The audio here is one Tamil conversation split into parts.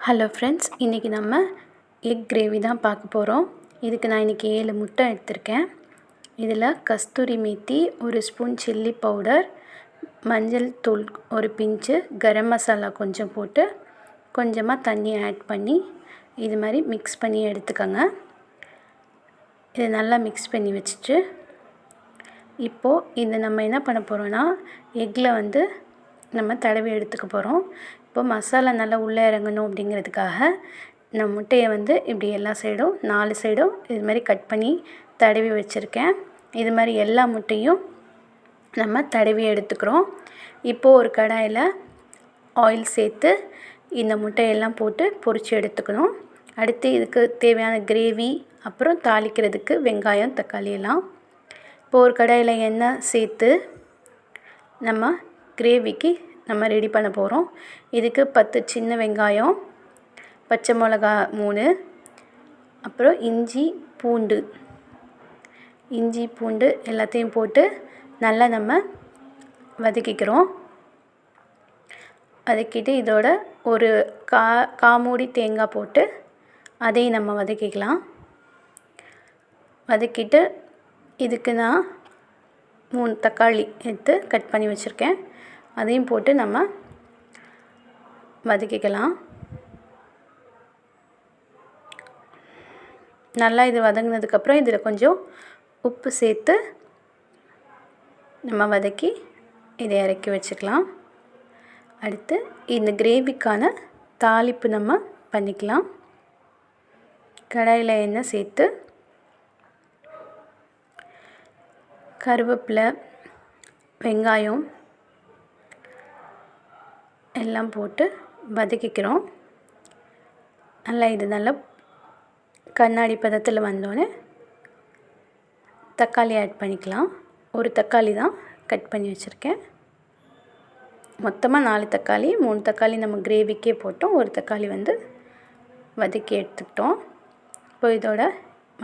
ஹலோ ஃப்ரெண்ட்ஸ், இன்றைக்கி நம்ம எக் கிரேவி தான் பார்க்க போகிறோம். இதுக்கு நான் இன்றைக்கி 7 முட்டை எடுத்திருக்கேன். இதில் கஸ்தூரி மேத்தி, 1 ஸ்பூன் சில்லி பவுடர், மஞ்சள் தூள் ஒரு பிஞ்சு, கரம் மசாலா கொஞ்சம் போட்டு கொஞ்சமாக தண்ணி ஆட் பண்ணி இது மாதிரி மிக்ஸ் பண்ணி எடுத்துக்கோங்க. இதை நல்லா மிக்ஸ் பண்ணி வச்சுட்டு இப்போது இதை நம்ம என்ன பண்ண போகிறோன்னா எக்கில் நம்ம தடவி எடுத்துக்க போகிறோம். இப்போ மசாலா நல்லா உள்ளே இறங்கணும் அப்படிங்கிறதுக்காக நான் முட்டையை இப்படி எல்லா சைடும் 4 சைடும் இது மாதிரி கட் பண்ணி தடவி வச்சுருக்கேன். இது மாதிரி எல்லா முட்டையும் நம்ம தடவி எடுத்துக்கிறோம். இப்போது ஒரு கடாயில் ஆயில் சேர்த்து இந்த முட்டையெல்லாம் போட்டு பொரித்து எடுத்துக்கணும். அடுத்து இதுக்கு தேவையான கிரேவி, அப்புறம் தாளிக்கிறதுக்கு வெங்காயம், தக்காளி எல்லாம். இப்போது ஒரு கடாயில் எண்ணெய் சேர்த்து நம்ம கிரேவிக்கு நம்ம ரெடி பண்ண போகிறோம். இதுக்கு 10 சின்ன வெங்காயம், பச்சை மிளகா 3, அப்புறம் இஞ்சி பூண்டு எல்லாத்தையும் போட்டு நல்லா நம்ம வதக்கிக்கிறோம். வதக்கிட்டு இதோட ஒரு காமூடி தேங்காய் போட்டு அதையும் நம்ம வதக்கிக்கலாம். வதக்கிட்டு இதுக்கு நான் 3 தக்காளி எடுத்து கட் பண்ணி வச்சுருக்கேன். அதையும் போட்டு நம்ம வதக்கிக்கலாம். நல்லா இது வதங்கினதுக்கப்புறம் இதில் கொஞ்சம் உப்பு சேர்த்து நம்ம வதக்கி இதை இறக்கி வச்சுக்கலாம். அடுத்து இந்த கிரேவிக்கான தாளிப்பு நம்ம பண்ணிக்கலாம். கடாயில் எண்ணெய் சேர்த்து கருவேப்பிலை, வெங்காயம் எல்லாம் போட்டு வதக்கிக்கிறோம். நல்லா கண்ணாடி பதத்தில் வந்தோடனே தக்காளி ஆட் பண்ணிக்கலாம். ஒரு தக்காளி தான் கட் பண்ணி வச்சுருக்கேன். மொத்தமாக 4 தக்காளி, 3 தக்காளி நம்ம கிரேவிக்கே போட்டோம். ஒரு தக்காளி வதக்கி எடுத்துக்கிட்டோம். இப்போ இதோட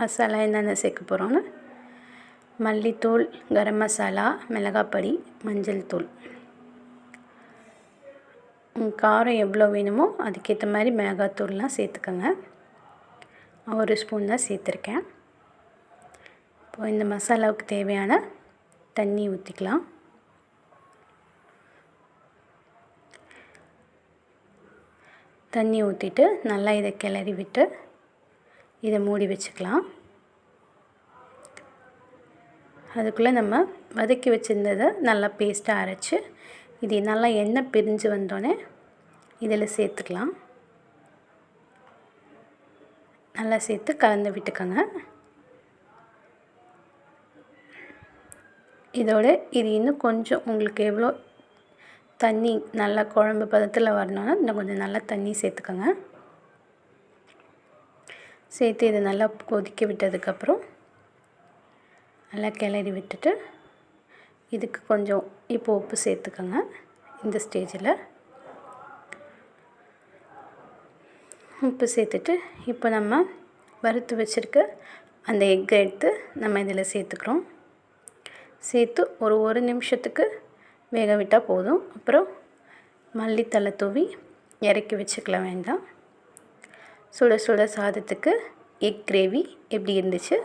மசாலா என்னென்ன சேர்க்க போகிறோன்னு மல்லித்தூள், கரம் மசாலா, மிளகாப்பொடி, மஞ்சள் தூள். காரம் எவ்வளோ வேணுமோ அதுக்கேற்ற மாதிரி மிளகாத்தூள்லாம் சேர்த்துக்கோங்க. 1 ஸ்பூன் தான் சேர்த்துருக்கேன். இப்போது இந்த மசாலாவுக்கு தேவையான தண்ணி ஊற்றிக்கலாம். தண்ணி ஊற்றிட்டு நல்லா இதை கிளறி விட்டு இதை மூடி வச்சுக்கலாம். அதுக்குள்ளே நம்ம வதக்கி வச்சுருந்ததை நல்லா பேஸ்ட்டாக அரைச்சி இது நல்லா எண்ணெய் பிரிஞ்சு வந்தோடனே இதில் சேர்த்துக்கலாம். நல்லா சேர்த்து கலந்து விட்டுக்கோங்க. இதோட இது இன்னும் கொஞ்சம் உங்களுக்கு எவ்வளோ தண்ணி நல்லா குழம்பு பதத்தில் வரணும்னா இன்னும் கொஞ்சம் நல்லா தண்ணி சேர்த்துக்கோங்க. சேர்த்து இதை நல்லா கொதிக்க விட்டதுக்கப்புறம் நல்லா கிளறி விட்டுட்டு இதுக்கு கொஞ்சம் இப்போ உப்பு சேர்த்துக்கோங்க. இந்த ஸ்டேஜில் உப்பு சேர்த்துட்டு இப்போ நம்ம வறுத்து வச்சுருக்க அந்த எக்கை எடுத்து நம்ம இதில் சேர்த்துக்கிறோம். சேர்த்து ஒரு நிமிஷத்துக்கு வேக விட்டால் போதும். அப்புறம் மல்லித்தழை தூவி இறக்கி வச்சுக்கலாம் வேண்டாம். சுட சுட சாதத்துக்கு எக் கிரேவி எப்படி இருந்துச்சு